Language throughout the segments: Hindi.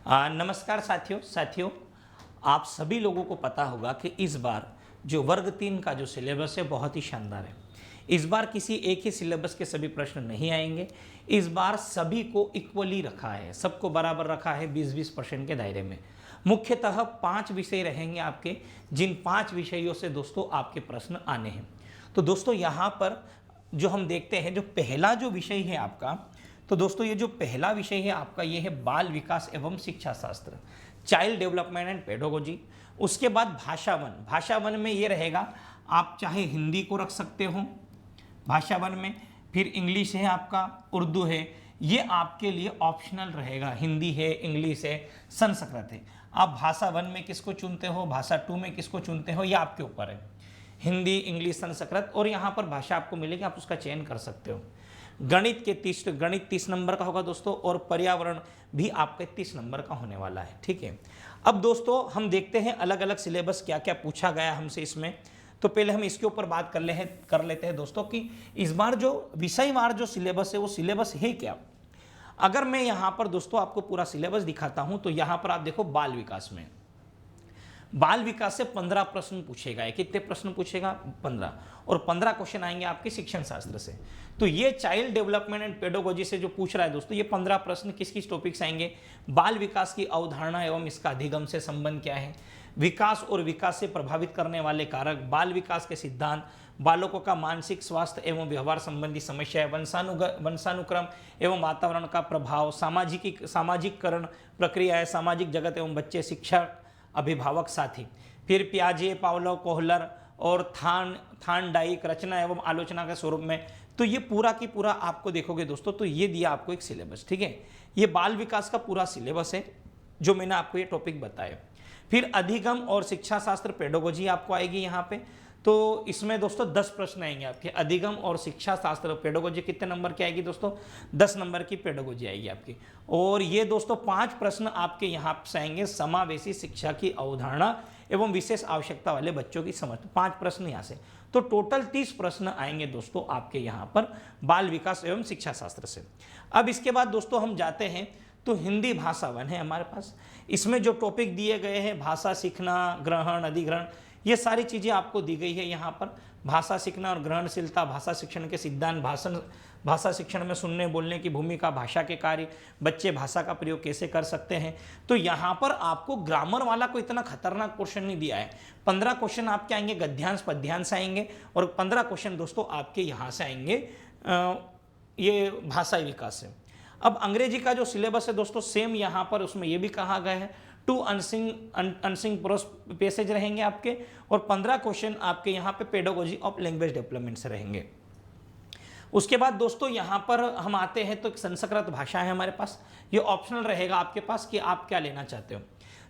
नमस्कार साथियों, आप सभी लोगों को पता होगा कि इस बार जो वर्ग 3 का जो सिलेबस है बहुत ही शानदार है। इस बार किसी एक ही सिलेबस के सभी प्रश्न नहीं आएंगे। इस बार सभी को इक्वली रखा है, सबको बराबर रखा है 20-20% के दायरे में। मुख्यतः 5 विषय रहेंगे आपके, जिन 5 विषयों से दोस्तों आपके प्रश्न आने हैं। तो दोस्तों यहाँ पर जो हम देखते हैं, जो पहला जो विषय है आपका, तो दोस्तों ये जो पहला विषय है आपका, ये है बाल विकास एवं शिक्षा शास्त्र, चाइल्ड डेवलपमेंट एंड पेडोगोजी। उसके बाद भाषा वन में ये रहेगा, आप चाहे हिंदी को रख सकते हो भाषा वन में, फिर इंग्लिश है आपका, उर्दू है, ये आपके लिए ऑप्शनल रहेगा। हिंदी है, इंग्लिश है, संस्कृत है। आप भाषा वन में किसको चुनते हो, भाषा 2 में किसको चुनते हो, ये आपके ऊपर है। हिंदी, इंग्लिश, संस्कृत, और यहाँ पर भाषा आपको मिलेगी, आप उसका चयन कर सकते हो। गणित 30 नंबर का होगा दोस्तों, और पर्यावरण भी आपके 30 नंबर का होने वाला है। ठीक है, अब दोस्तों हम देखते हैं अलग अलग सिलेबस क्या क्या पूछा गया हमसे इसमें। तो पहले हम इसके ऊपर बात कर लेते हैं दोस्तों कि इस बार जो विषयवार जो सिलेबस है वो सिलेबस है क्या। अगर मैं यहाँ पर दोस्तों आपको पूरा सिलेबस दिखाता हूँ, तो यहाँ पर आप देखो बाल विकास में, बाल विकास से 15 प्रश्न पूछेगा। कितने प्रश्न पूछेगा, 15, और 15 क्वेश्चन आएंगे आपके शिक्षण शास्त्र से। तो ये चाइल्ड डेवलपमेंट एंड पेडोगोजी से जो पूछ रहा है दोस्तों, ये 15 प्रश्न किस किस टॉपिक से आएंगे। बाल विकास की अवधारणा एवं इसका अधिगम से संबंध क्या है, विकास और विकास से प्रभावित करने वाले कारक, बाल विकास के सिद्धांत, बालकों का मानसिक स्वास्थ्य एवं व्यवहार संबंधी समस्याएं, वंशानुक्रम एवं वातावरण का प्रभाव, सामाजिककरण प्रक्रियाएं, सामाजिक जगत एवं बच्चे, शिक्षा, अभिभावक साथी, फिर पियाजे, पावलोव, कोहलर और थान डाइक, रचना एवं आलोचना के स्वरूप में। तो ये पूरा की पूरा आपको देखोगे दोस्तों, तो ये दिया आपको एक सिलेबस। ठीक है, ये बाल विकास का पूरा सिलेबस है जो मैंने आपको ये टॉपिक बताया। फिर अधिगम और शिक्षा शास्त्र पेडोगोजी आपको आएगी यहाँ पे। तो इसमें दोस्तों 10 प्रश्न आएंगे आपके। अधिगम और शिक्षा शास्त्र पेडोगोजी कितने नंबर की आएगी दोस्तों, 10 नंबर की पेडोगोजी आएगी आपकी। और ये दोस्तों 5 प्रश्न आपके यहाँ से आएंगे, समावेशी शिक्षा की अवधारणा एवं विशेष आवश्यकता वाले बच्चों की समझ, 5 प्रश्न यहाँ से। तो टोटल 30 प्रश्न आएंगे दोस्तों आपके यहाँ पर बाल विकास एवं शिक्षा शास्त्र से। अब इसके बाद दोस्तों हम जाते हैं, तो हिंदी भाषा वन है हमारे पास। इसमें जो टॉपिक दिए गए हैं, भाषा सीखना, ग्रहण, अधिग्रहण, ये सारी चीज़ें आपको दी गई है यहाँ पर। भाषा सीखना और ग्रहणशीलता, भाषा शिक्षण के सिद्धांत, भाषा शिक्षण में सुनने बोलने की भूमिका, भाषा के कार्य, बच्चे भाषा का प्रयोग कैसे कर सकते हैं। तो यहाँ पर आपको ग्रामर वाला कोई इतना खतरनाक क्वेश्चन नहीं दिया है। 15 क्वेश्चन आपके आएंगे गद्यांश पद्यांश आएंगे, और 15 क्वेश्चन दोस्तों आपके यहाँ से आएंगे ये भाषा विकास से। अब अंग्रेजी का जो सिलेबस है दोस्तों, सेम यहाँ पर उसमें ये भी कहा गया है, 2 अनसिंग प्रोस पैसेज रहेंगे आपके, और 15 क्वेश्चन आपके यहाँ पे पेडोगोजी ऑफ लैंग्वेज डेवलपमेंट से रहेंगे। उसके बाद दोस्तों यहाँ पर हम आते हैं, तो संस्कृत भाषा है हमारे पास। ये ऑप्शनल रहेगा आपके पास कि आप क्या लेना चाहते हो।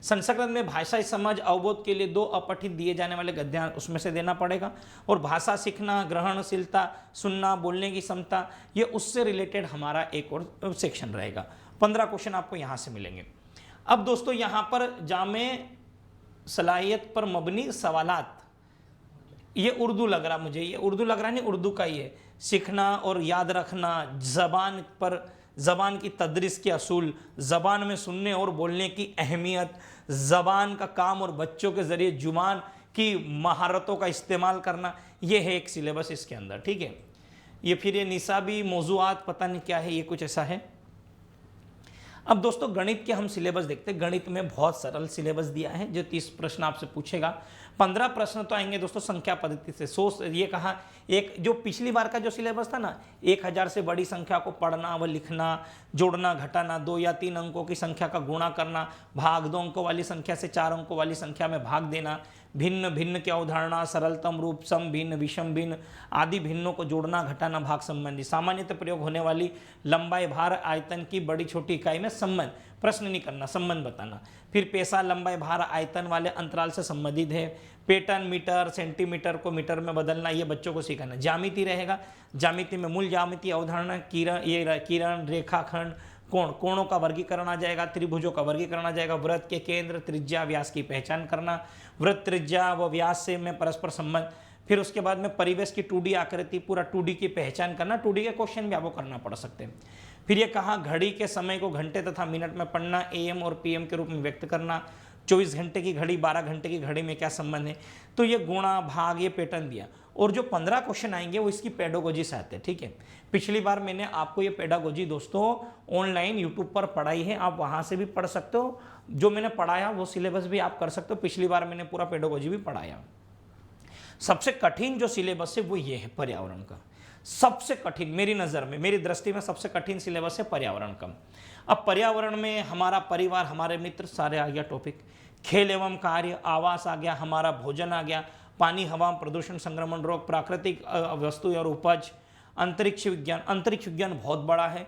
संस्कृत में भाषा समझ अवबोध के लिए 2 अपठित दिए जाने वाले गद्यांश उसमें से देना पड़ेगा, और भाषा सीखना, ग्रहणशीलता, सुनना, बोलने की क्षमता, ये उससे रिलेटेड हमारा एक और सेक्शन रहेगा। 15 क्वेश्चन आपको यहाँ से मिलेंगे। अब दोस्तों यहाँ पर जामे सलाहियत पर मबनी सवालात, ये उर्दू लग रहा मुझे, ये उर्दू लग रहा नहीं, उर्दू का ही है। सीखना और याद रखना, ज़बान की तदरीस के असूल, ज़बान में सुनने और बोलने की अहमियत, ज़बान का काम और बच्चों के ज़रिए जुबान की महारतों का इस्तेमाल करना, ये है एक सिलेबस इसके अंदर। ठीक है, ये फिर ये निसाबी मौज़ूआत पता नहीं क्या है, ये कुछ ऐसा है। अब दोस्तों गणित के हम सिलेबस देखते हैं। गणित में बहुत सरल सिलेबस दिया है, जो 30 प्रश्न आपसे पूछेगा। 15 प्रश्न तो आएंगे दोस्तों संख्या पद्धति से। ये कहा, एक जो पिछली बार का जो सिलेबस था ना, 1000 से बड़ी संख्या को पढ़ना व लिखना, जोड़ना, घटाना, 2 या 3 अंकों की संख्या का गुणा करना, भाग 2 अंकों वाली संख्या से 4 अंकों वाली संख्या में भाग देना, भिन्न भिन्न की अवधारणा, सरलतम रूप, सम भिन्न, विषम भिन्न आदि भिन्नों को जोड़ना, घटाना, भाग संबंधी, सामान्यतः प्रयोग होने वाली लंबाई, भार, आयतन की बड़ी छोटी इकाई में संबंध, प्रश्न नहीं करना, संबंध बताना। फिर पैसा लंबाई, भार, आयतन वाले अंतराल से संबंधित है। पैटर्न, मीटर, सेंटीमीटर को मीटर में बदलना, ये बच्चों को सिखाना। ज्यामिति रहेगा, ज्यामिति में मूल ज्यामिति अवधारणा, किरण, रेखाखंड, कोणों का वर्गीकरण आ जाएगा, त्रिभुजों का वर्गीकरण आ जाएगा, वृत्त के केंद्र, त्रिज्या, व्यास की पहचान करना, वृत्त, त्रिज्या व व्यास से में परस्पर संबंध। फिर उसके बाद में परिवेश की 2D आकृति, पूरा 2D की पहचान करना। 2D के क्वेश्चन भी आपको करना पड़ सकते हैं। फिर ये कहा घड़ी के समय को घंटे तथा मिनट में पढ़ना, AM और PM के रूप में व्यक्त करना, 24 घंटे की घड़ी 12 घंटे की घड़ी में क्या संबंध है। तो ये गुणा भाग ये पैटर्न दिया, और जो 15 क्वेश्चन आएंगे वो इसकी पेडागोजी से आते हैं, ठीक है। पिछली बार मैंने आपको ये पेडागोजी दोस्तों ऑनलाइन यूट्यूब पर पढ़ाई है, आप वहाँ से भी पढ़ सकते हो, जो मैंने पढ़ाया वो सिलेबस भी आप कर सकते हो। पिछली बार मैंने पूरा पेडागोजी भी पढ़ाया। सबसे कठिन जो सिलेबस है वो ये है पर्यावरण का, सबसे कठिन मेरी नज़र में, मेरी दृष्टि में सबसे कठिन सिलेबस है पर्यावरण का। अब पर्यावरण में हमारा परिवार, हमारे मित्र सारे आ गया टॉपिक, खेल एवं कार्य, आवास आ गया, हमारा भोजन आ गया, पानी, हवा, प्रदूषण, संक्रमण रोग, प्राकृतिक वस्तु और उपज, अंतरिक्ष विज्ञान। अंतरिक्ष विज्ञान बहुत बड़ा है,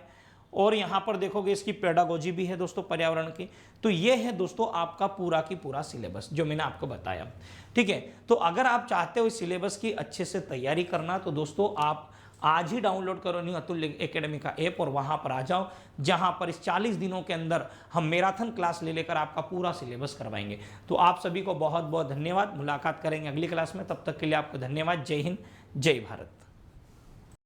और यहाँ पर देखोगे इसकी पेडागोजी भी है दोस्तों पर्यावरण की। तो ये है दोस्तों आपका पूरा की पूरा सिलेबस जो मैंने आपको बताया, ठीक है। तो अगर आप चाहते हो इस सिलेबस की अच्छे से तैयारी करना, तो दोस्तों आप आज ही डाउनलोड करो न्यू अतुल्य एकेडमी का ऐप, और वहाँ पर आ जाओ, जहाँ पर इस 40 दिनों के अंदर हम मैराथन क्लास ले लेकर आपका पूरा सिलेबस करवाएंगे। तो आप सभी को बहुत बहुत धन्यवाद। मुलाकात करेंगे अगली क्लास में, तब तक के लिए आपको धन्यवाद। जय हिंद, जय भारत।